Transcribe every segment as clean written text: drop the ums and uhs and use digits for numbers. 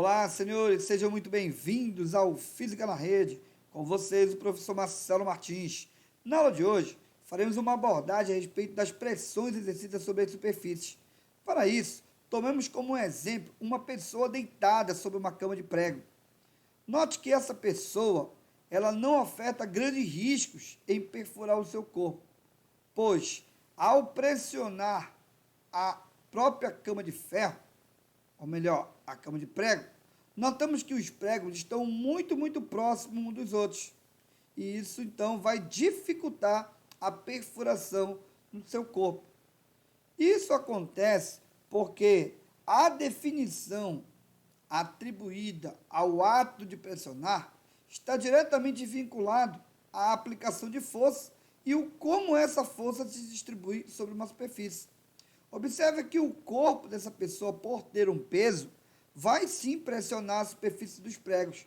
Olá, senhores, sejam muito bem-vindos ao Física na Rede. Com vocês, o professor Marcelo Martins. Na aula de hoje, faremos uma abordagem a respeito das pressões exercidas sobre as superfícies. Para isso, tomemos como exemplo uma pessoa deitada sobre uma cama de prego. Note que essa pessoa, ela não afeta grandes riscos em perfurar o seu corpo, pois, ao pressionar a própria cama de ferro, ou melhor, a cama de prego, notamos que os pregos estão muito próximos uns dos outros. E isso, então, vai dificultar a perfuração no seu corpo. Isso acontece porque a definição atribuída ao ato de pressionar está diretamente vinculado à aplicação de força e o como essa força se distribui sobre uma superfície. Observe que o corpo dessa pessoa, por ter um peso, vai sim pressionar a superfície dos pregos.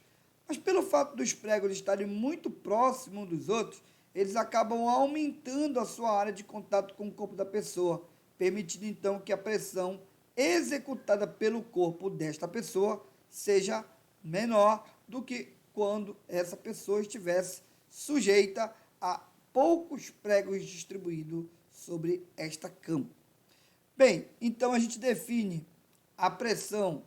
Mas pelo fato dos pregos estarem muito próximos uns dos outros, eles acabam aumentando a sua área de contato com o corpo da pessoa, permitindo então que a pressão executada pelo corpo desta pessoa seja menor do que quando essa pessoa estivesse sujeita a poucos pregos distribuídos sobre esta cama. Bem, então a gente define a pressão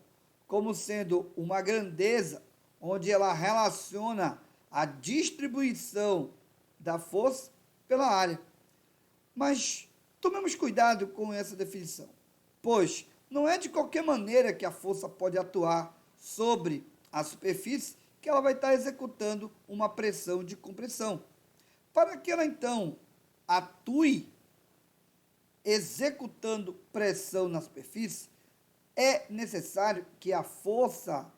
como sendo uma grandeza onde ela relaciona a distribuição da força pela área. Mas tomemos cuidado com essa definição, pois não é de qualquer maneira que a força pode atuar sobre a superfície que ela vai estar executando uma pressão de compressão. Para que ela então atue executando pressão na superfície, é necessário que a força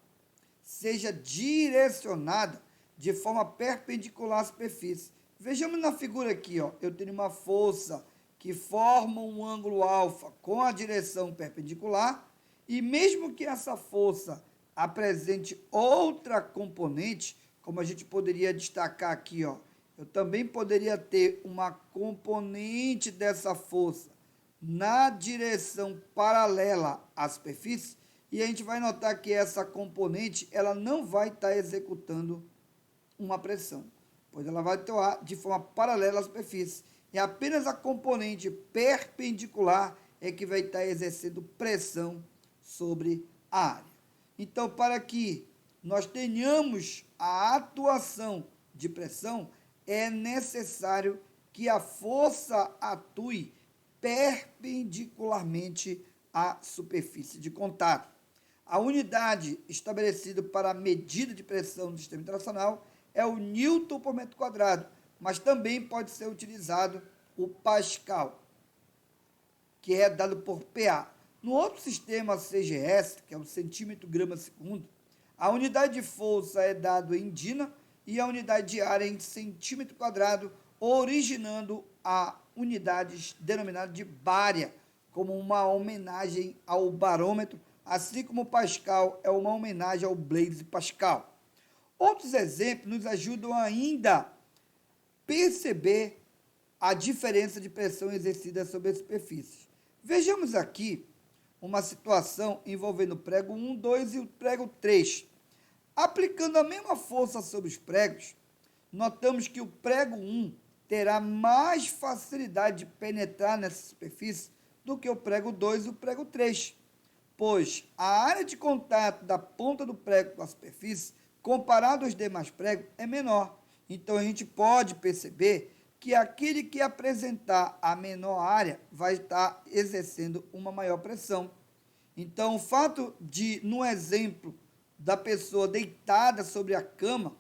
seja direcionada de forma perpendicular à superfície. Vejamos na figura aqui, ó, eu tenho uma força que forma um ângulo alfa com a direção perpendicular, e mesmo que essa força apresente outra componente, como a gente poderia destacar aqui, ó, eu também poderia ter uma componente dessa força na direção paralela à superfície, e a gente vai notar que essa componente ela não vai estar executando uma pressão, pois ela vai atuar de forma paralela à superfície. E apenas a componente perpendicular é que vai estar exercendo pressão sobre a área. Então, para que nós tenhamos a atuação de pressão, é necessário que a força atue perpendicularmente à superfície de contato. A unidade estabelecida para a medida de pressão do sistema internacional é o Newton por metro quadrado, mas também pode ser utilizado o Pascal, que é dado por PA. No outro sistema CGS, que é o centímetro grama segundo, a unidade de força é dado em Dina e a unidade de área em centímetro quadrado, originando a unidades denominada de bária, como uma homenagem ao barômetro, assim como o Pascal é uma homenagem ao Blaise Pascal. Outros exemplos nos ajudam ainda a perceber a diferença de pressão exercida sobre as superfícies. Vejamos aqui uma situação envolvendo o prego 1, 2 e o prego 3. Aplicando a mesma força sobre os pregos, notamos que o prego 1 terá mais facilidade de penetrar nessa superfície do que o prego 2 e o prego 3, pois a área de contato da ponta do prego com a superfície, comparado aos demais pregos, é menor. Então, a gente pode perceber que aquele que apresentar a menor área vai estar exercendo uma maior pressão. Então, o fato de, no exemplo da pessoa deitada sobre a cama,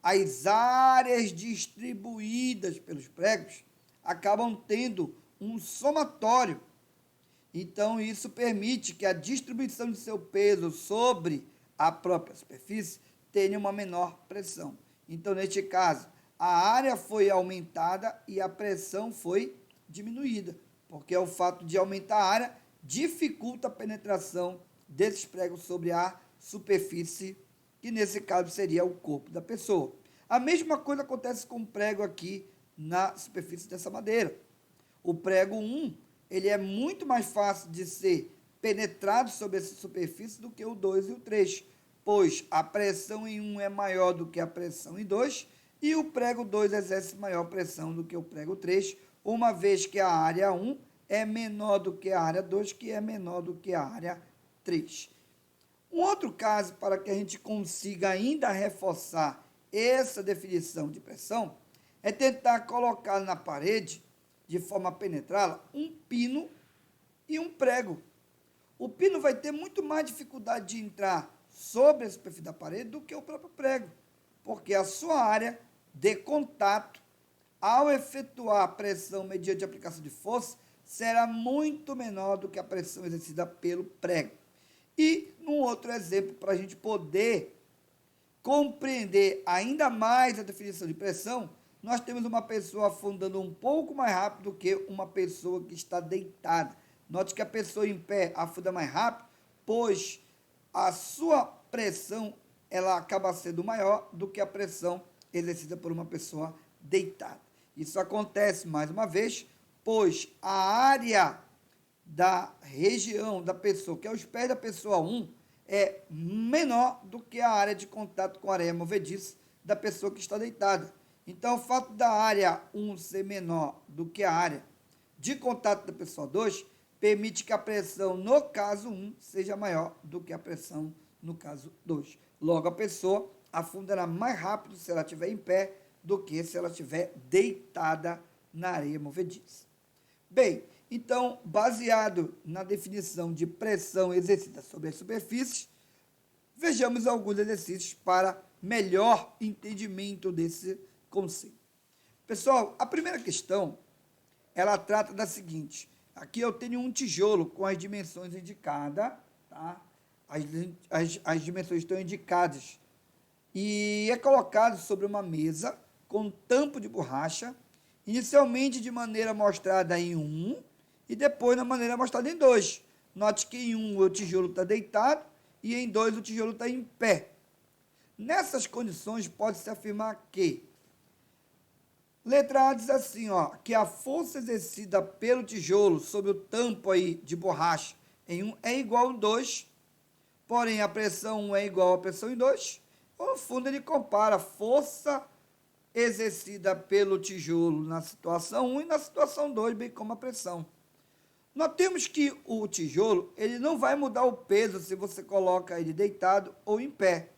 as áreas distribuídas pelos pregos acabam tendo um somatório. Então, isso permite que a distribuição de seu peso sobre a própria superfície tenha uma menor pressão. Então, neste caso, a área foi aumentada e a pressão foi diminuída, porque o fato de aumentar a área dificulta a penetração desses pregos sobre a superfície, que nesse caso seria o corpo da pessoa. A mesma coisa acontece com o prego aqui na superfície dessa madeira. O prego 1, ele é muito mais fácil de ser penetrado sobre essa superfície do que o 2 e o 3, pois a pressão em 1 é maior do que a pressão em 2, e o prego 2 exerce maior pressão do que o prego 3, uma vez que a área 1 é menor do que a área 2, que é menor do que a área 3. Um outro caso, para que a gente consiga ainda reforçar essa definição de pressão, é tentar colocar na parede, de forma a penetrá-la, um pino e um prego. O pino vai ter muito mais dificuldade de entrar sobre a superfície da parede do que o próprio prego, porque a sua área de contato, ao efetuar a pressão mediante a aplicação de força, será muito menor do que a pressão exercida pelo prego. E, num outro exemplo, para a gente poder compreender ainda mais a definição de pressão, nós temos uma pessoa afundando um pouco mais rápido do que uma pessoa que está deitada. Note que a pessoa em pé afunda mais rápido, pois a sua pressão ela acaba sendo maior do que a pressão exercida por uma pessoa deitada. Isso acontece, mais uma vez, pois a área da região da pessoa, que é os pés da pessoa 1, é menor do que a área de contato com a areia movediça da pessoa que está deitada. Então, o fato da área 1 ser menor do que a área de contato da pessoa 2 permite que a pressão no caso 1 seja maior do que a pressão no caso 2. Logo, a pessoa afundará mais rápido se ela estiver em pé do que se ela estiver deitada na areia movediça. Bem, então, baseado na definição de pressão exercida sobre as superfícies, vejamos alguns exercícios para melhor entendimento desse conceito. Pessoal, a primeira questão, ela trata da seguinte: aqui eu tenho um tijolo com as dimensões indicadas, tá? As dimensões estão indicadas, e é colocado sobre uma mesa com tampo de borracha, inicialmente de maneira mostrada em 1 e depois na maneira mostrada em 2. Note que em 1 o tijolo está deitado e em 2 o tijolo está em pé. Nessas condições, pode-se afirmar que, letra A diz assim, ó, que a força exercida pelo tijolo sobre o tampo aí de borracha em 1 é igual a 2, porém a pressão 1 é igual à pressão em 2. No fundo, ele compara a força exercida pelo tijolo na situação 1 e na situação 2, bem como a pressão. Notemos que o tijolo ele não vai mudar o peso se você coloca ele deitado ou em pé.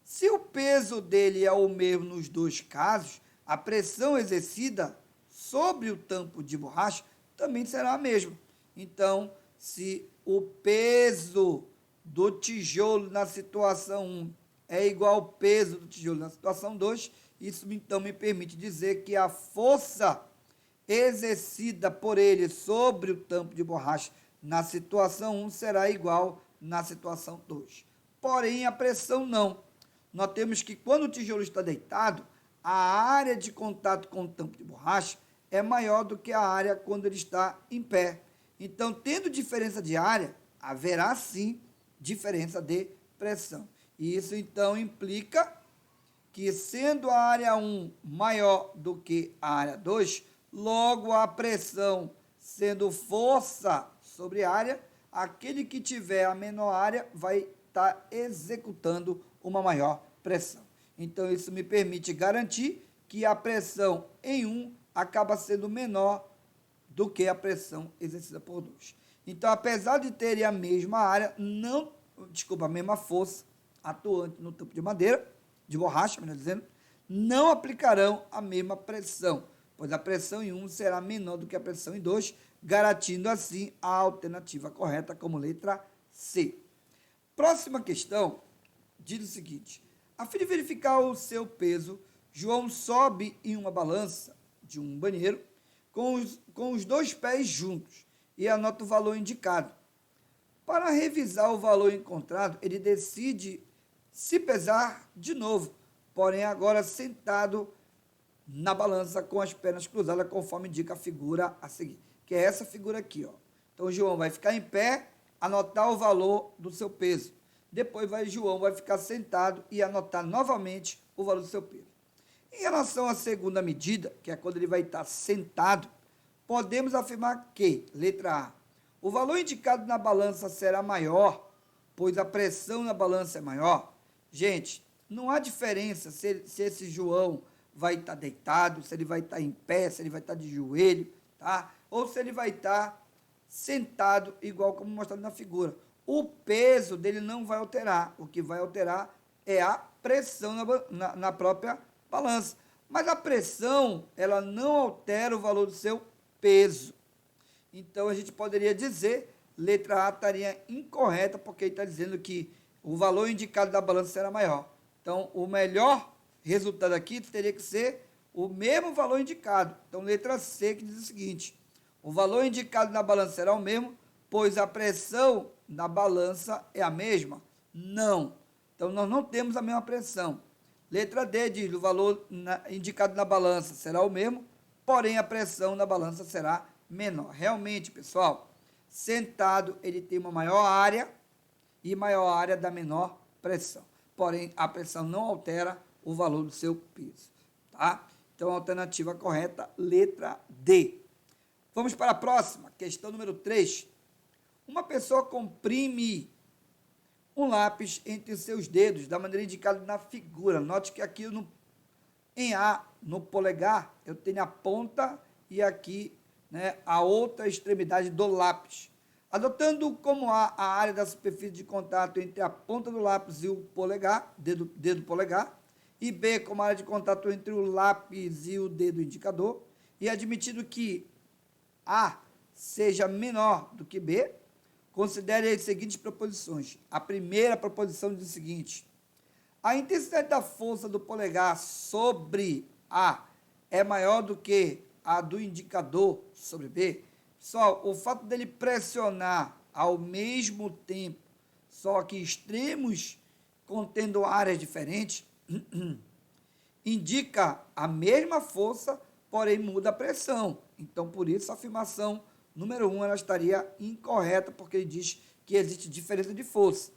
Se o peso dele é o mesmo nos dois casos, a pressão exercida sobre o tampo de borracha também será a mesma. Então, se o peso do tijolo na situação 1 é igual ao peso do tijolo na situação 2, isso então me permite dizer que a força exercida por ele sobre o tampo de borracha na situação 1 será igual na situação 2. Porém, a pressão não. Notemos que quando o tijolo está deitado, a área de contato com o tampo de borracha é maior do que a área quando ele está em pé. Então, tendo diferença de área, haverá sim diferença de pressão. E isso então implica que, sendo a área 1 maior do que a área 2, logo a pressão sendo força sobre área, aquele que tiver a menor área vai estar executando uma maior pressão. Então, isso me permite garantir que a pressão em 1 acaba sendo menor do que a pressão exercida por 2. Então, apesar de terem a mesma área, a mesma força atuante no tampo de madeira, de borracha, melhor dizendo, não aplicarão a mesma pressão, pois a pressão em 1 será menor do que a pressão em 2, garantindo assim a alternativa correta como letra C. Próxima questão diz o seguinte: a fim de verificar o seu peso, João sobe em uma balança de um banheiro com os dois pés juntos e anota o valor indicado. Para revisar o valor encontrado, ele decide se pesar de novo, porém agora sentado na balança com as pernas cruzadas, conforme indica a figura a seguir, que é essa figura aqui, ó. Então, o João vai ficar em pé, anotar o valor do seu peso. Depois, João vai ficar sentado e anotar novamente o valor do seu peso. Em relação à segunda medida, que é quando ele vai estar sentado, podemos afirmar que, letra A, o valor indicado na balança será maior, pois a pressão na balança é maior. Gente, não há diferença se esse João vai estar deitado, se ele vai estar em pé, se ele vai estar de joelho, tá? Ou se ele vai estar sentado, igual como mostrado na figura. O peso dele não vai alterar. O que vai alterar é a pressão na própria balança. Mas a pressão, ela não altera o valor do seu peso. Então, a gente poderia dizer, letra A estaria incorreta, porque ele está dizendo que o valor indicado da balança será maior. Então, o melhor resultado aqui teria que ser o mesmo valor indicado. Então, letra C, que diz o seguinte: o valor indicado na balança será o mesmo, pois a pressão na balança é a mesma? Não. Então, nós não temos a mesma pressão. Letra D diz, o valor indicado na balança será o mesmo, porém a pressão na balança será menor. Realmente, pessoal, sentado ele tem uma maior área e maior área da menor pressão. Porém, a pressão não altera o valor do seu peso. Tá? Então, a alternativa correta, letra D. Vamos para a próxima, questão número 3. Uma pessoa comprime um lápis entre os seus dedos, da maneira indicada na figura. Note que aqui em A, no polegar, eu tenho a ponta e aqui, né, a outra extremidade do lápis. Adotando como a área da superfície de contato entre a ponta do lápis e o polegar, dedo polegar, e B como área de contato entre o lápis e o dedo indicador, e admitido que A seja menor do que B, considere as seguintes proposições. A primeira proposição diz o seguinte: a intensidade da força do polegar sobre A é maior do que a do indicador sobre B. Pessoal, o fato dele pressionar ao mesmo tempo, só que extremos contendo áreas diferentes, indica a mesma força, porém muda a pressão. Então, por isso, a afirmação número 1 ela estaria incorreta, porque ele diz que existe diferença de força.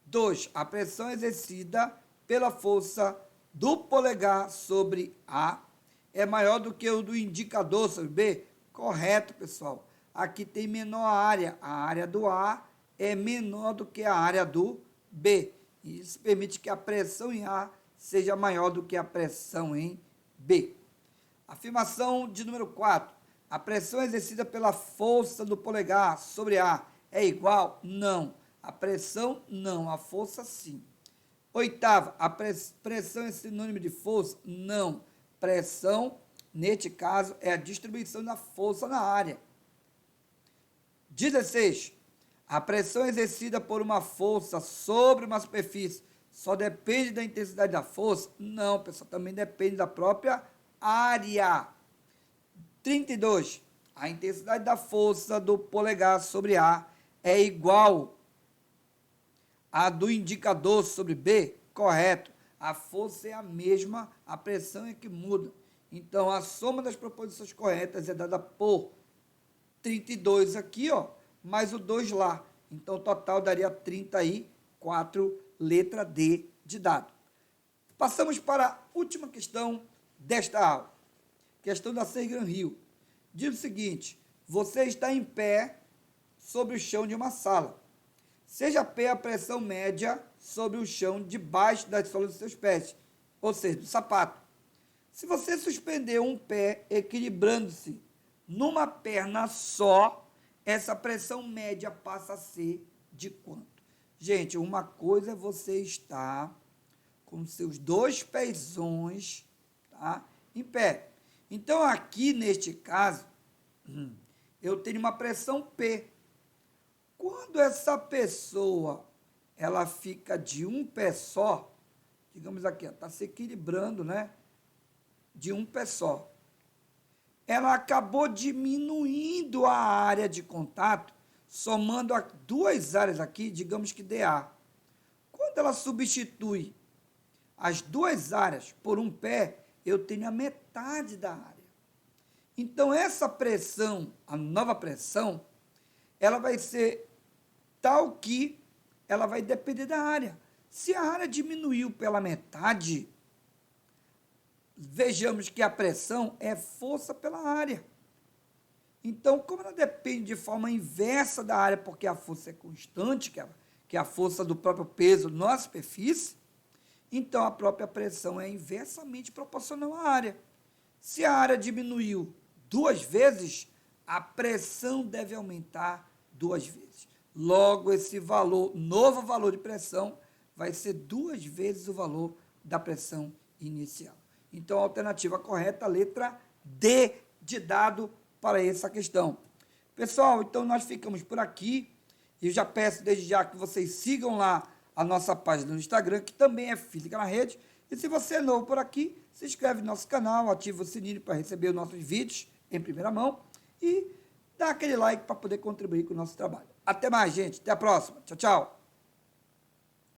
2. A pressão exercida pela força do polegar sobre A é maior do que o do indicador sobre B. Correto, pessoal. Aqui tem menor área. A área do A é menor do que a área do B. Isso permite que a pressão em A seja maior do que a pressão em B. Afirmação de número 4. A pressão exercida pela força do polegar sobre A é igual? Não. A pressão, não. A força, sim. 8ª, a pressão é sinônimo de força? Não. Pressão, neste caso, é a distribuição da força na área. 16. A pressão exercida por uma força sobre uma superfície só depende da intensidade da força? Não, pessoal, também depende da própria área. 32. A intensidade da força do polegar sobre A é igual à do indicador sobre B? Correto. A força é a mesma, a pressão é que muda. Então, a soma das proposições corretas é dada por 32 aqui, ó, mais o 2 lá. Então, o total daria 34, letra D de dado. Passamos para a última questão desta aula. Questão da Sergan Hill. Diz o seguinte: você está em pé sobre o chão de uma sala. Seja P a pressão média sobre o chão debaixo das solas dos seus pés, ou seja, do sapato. Se você suspender um pé equilibrando-se numa perna só, essa pressão média passa a ser de quanto? Gente, uma coisa é você estar com seus 2 pezões, tá, em pé. Então, aqui neste caso, eu tenho uma pressão P. Quando essa pessoa ela fica de um pé só, digamos aqui, está se equilibrando, né? De um pé só. Ela acabou diminuindo a área de contato, somando as 2 áreas aqui, digamos que dA. Quando ela substitui as 2 áreas por um pé, eu tenho a metade da área. Então, essa pressão, a nova pressão, ela vai ser tal que ela vai depender da área. Se a área diminuiu pela metade, vejamos que a pressão é força pela área. Então, como ela depende de forma inversa da área, porque a força é constante, que é a força do próprio peso na superfície, então a própria pressão é inversamente proporcional à área. Se a área diminuiu 2 vezes, a pressão deve aumentar 2 vezes. Logo, esse valor, novo valor de pressão, vai ser 2 vezes o valor da pressão inicial. Então, a alternativa correta, a letra D de dado para essa questão. Pessoal, então nós ficamos por aqui. E eu já peço desde já que vocês sigam lá a nossa página no Instagram, que também é Física na Rede. E se você é novo por aqui, se inscreve no nosso canal, ativa o sininho para receber os nossos vídeos em primeira mão e dá aquele like para poder contribuir com o nosso trabalho. Até mais, gente. Até a próxima. Tchau, tchau.